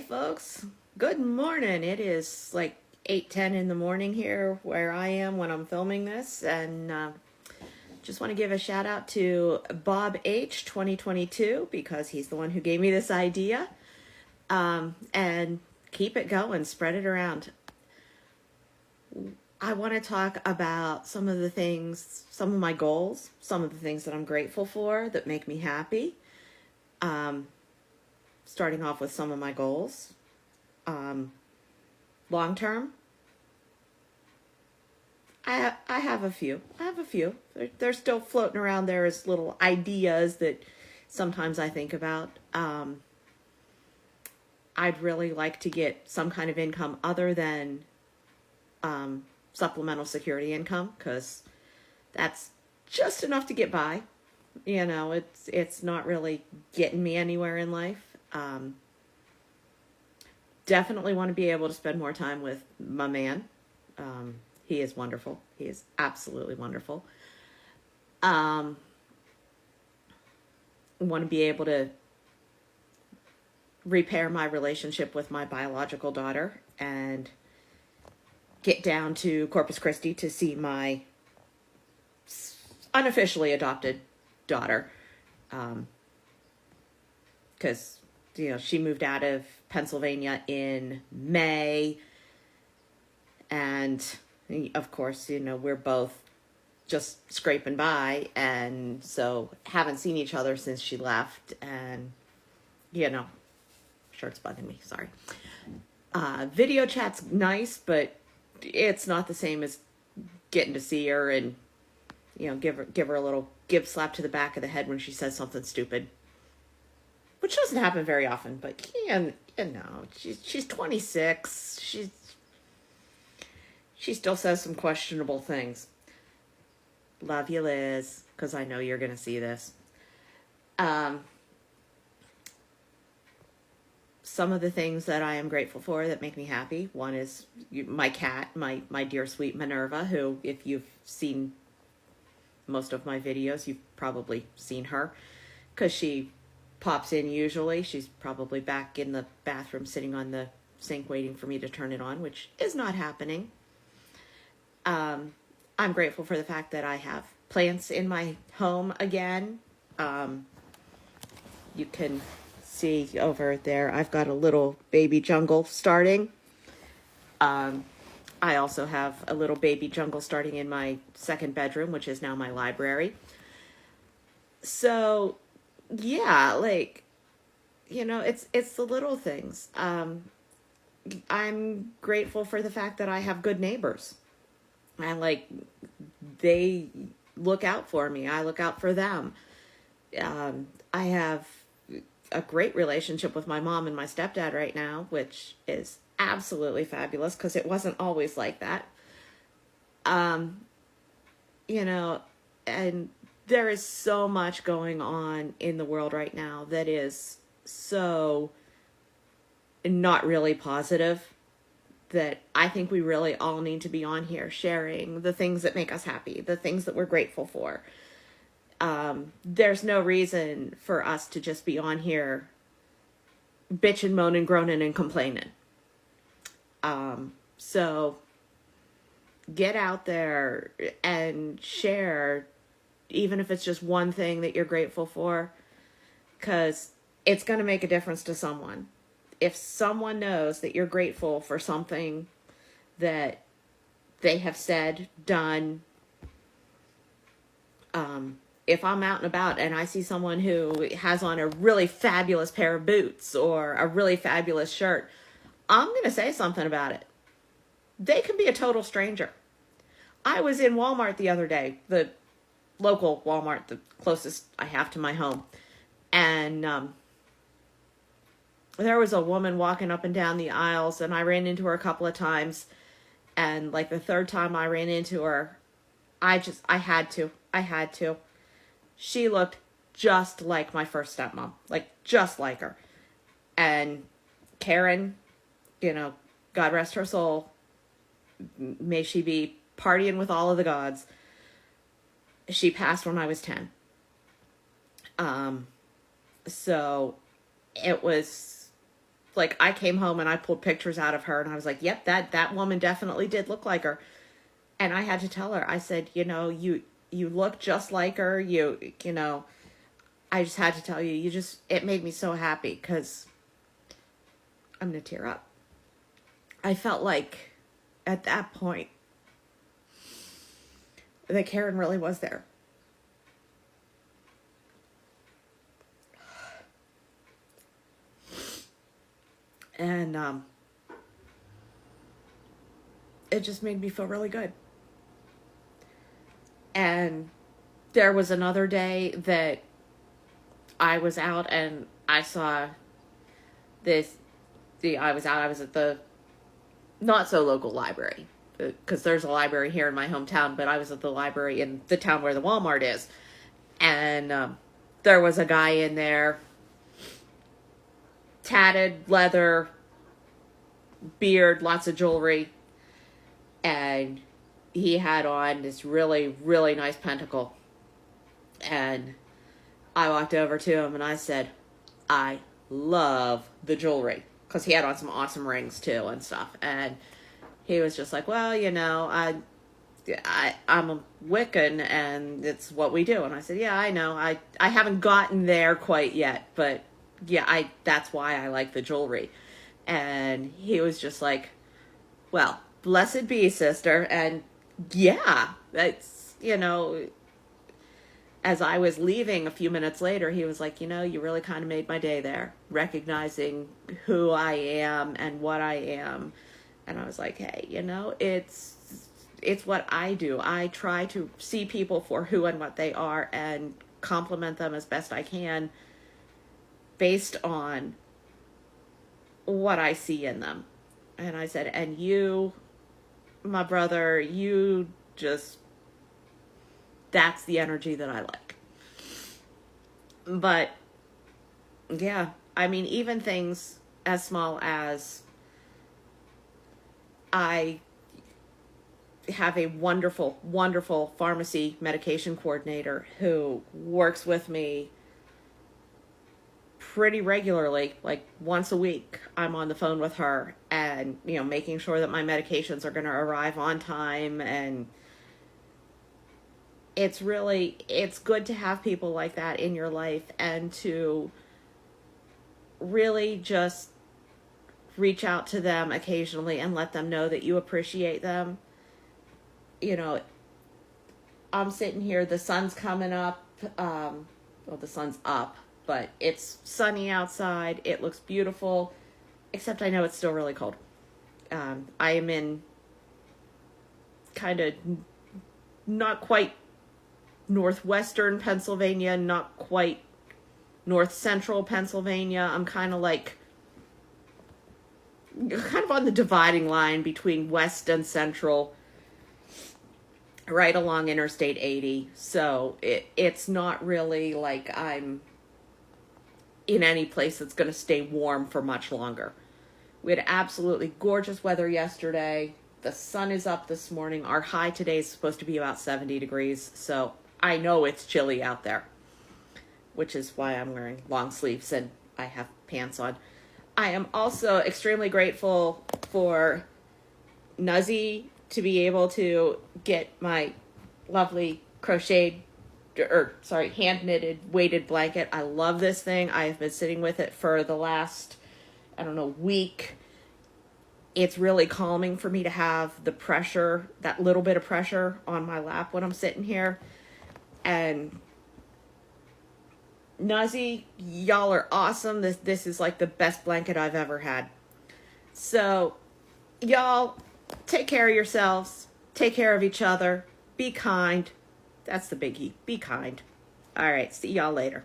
folks. Good morning. It is like 8:10 in the morning here where I am when I'm filming this, and just want to give a shout out to Bob H 2022 because he's the one who gave me this idea. And keep it going, spread it around. I want to talk about some of the things, some of my goals, some of the things that I'm grateful for that make me happy. Starting off with some of my goals. Long term, I have a few. They're still floating around there as little ideas that sometimes I think about. I'd really like to get some kind of income other than supplemental security income, because that's just enough to get by. You know, it's not really getting me anywhere in life. Definitely want to be able to spend more time with my man. He is wonderful. He is absolutely wonderful. Want to be able to repair my relationship with my biological daughter and get down to Corpus Christi to see my unofficially adopted daughter. Because, she moved out of Pennsylvania in May. And, of course, we're both just scraping by. And so haven't seen each other since she left. And, shirt's bugging me. Sorry. Video chat's nice, but it's not the same as getting to see her and, give her a little slap to the back of the head when she says something stupid. Which doesn't happen very often, but she's 26. She still says some questionable things. Love you, Liz, because I know you're going to see this. Some of the things that I am grateful for that make me happy. One is my cat, my dear sweet Minerva, who, if you've seen most of my videos, you've probably seen her, because she pops in usually. She's probably back in the bathroom sitting on the sink waiting for me to turn it on, which is not happening. I'm grateful for the fact that I have plants in my home again. You can see over there, I've got a little baby jungle starting. I also have a little baby jungle starting in my second bedroom, which is now my library. So, yeah, it's the little things. I'm grateful for the fact that I have good neighbors. And, they look out for me. I look out for them. I have a great relationship with my mom and my stepdad right now, which is absolutely fabulous because it wasn't always like that. And there is so much going on in the world right now that is so not really positive, that I think we really all need to be on here sharing the things that make us happy, the things that we're grateful for. There's no reason for us to just be on here bitching, moaning, groaning, and complaining. So get out there and share, even if it's just one thing that you're grateful for, because it's going to make a difference to someone. If someone knows that you're grateful for something that they have said, done, if I'm out and about and I see someone who has on a really fabulous pair of boots or a really fabulous shirt, I'm going to say something about it. They can be a total stranger. I was in Walmart the other day, the local Walmart, the closest I have to my home. And there was a woman walking up and down the aisles, and I ran into her a couple of times. And the third time I ran into her, I had to. She looked just like my first stepmom, just like her. And Karen, God rest her soul, may she be partying with all of the gods. She passed when I was 10. So it was like, I came home and I pulled pictures out of her and I was like, yep, that woman definitely did look like her. And I had to tell her, I said, you look just like her. I just had to tell you, it made me so happy, because I'm going to tear up. I felt like at that point that Karen really was there. And it just made me feel really good. And there was another day that I was out and I saw I was at the not so local library, because there's a library here in my hometown, but I was at the library in the town where the Walmart is. And there was a guy in there, tatted leather, beard, lots of jewelry, and he had on this really, really nice pentacle. And I walked over to him and I said, I love the jewelry, because he had on some awesome rings too and stuff. And he was just like, well, I'm a Wiccan and it's what we do. And I said, yeah, I know. I haven't gotten there quite yet, but yeah, that's why I like the jewelry. And he was just like, well, blessed be, sister. And yeah, that's, as I was leaving a few minutes later, he was like, you really kind of made my day there, recognizing who I am and what I am. And I was like, hey, it's what I do. I try to see people for who and what they are and compliment them as best I can based on what I see in them. And I said, and you, my brother, that's the energy that I like. But yeah, I mean, even things as small as I have a wonderful, wonderful pharmacy medication coordinator who works with me pretty regularly, like once a week. I'm on the phone with her and, making sure that my medications are going to arrive on time. And it's good to have people like that in your life, and to really just reach out to them occasionally and let them know that you appreciate them. I'm sitting here, the sun's coming up, well, the sun's up, but it's sunny outside. It looks beautiful, except I know it's still really cold. I am in kind of not quite northwestern Pennsylvania, not quite north central Pennsylvania. I'm kind of on the dividing line between west and central, right along Interstate 80. So it's not really like I'm in any place that's going to stay warm for much longer. We had absolutely gorgeous weather yesterday. The sun is up this morning. Our high today is supposed to be about 70 degrees. So I know it's chilly out there, which is why I'm wearing long sleeves and I have pants on. I am also extremely grateful for Nuzzy to be able to get my lovely hand knitted weighted blanket. I love this thing. I have been sitting with it for the last, week. It's really calming for me to have the pressure, that little bit of pressure on my lap when I'm sitting here. And Nuzzy, y'all are awesome. This is like the best blanket I've ever had. So, y'all, take care of yourselves. Take care of each other. Be kind. That's the biggie. Be kind. All right. See y'all later.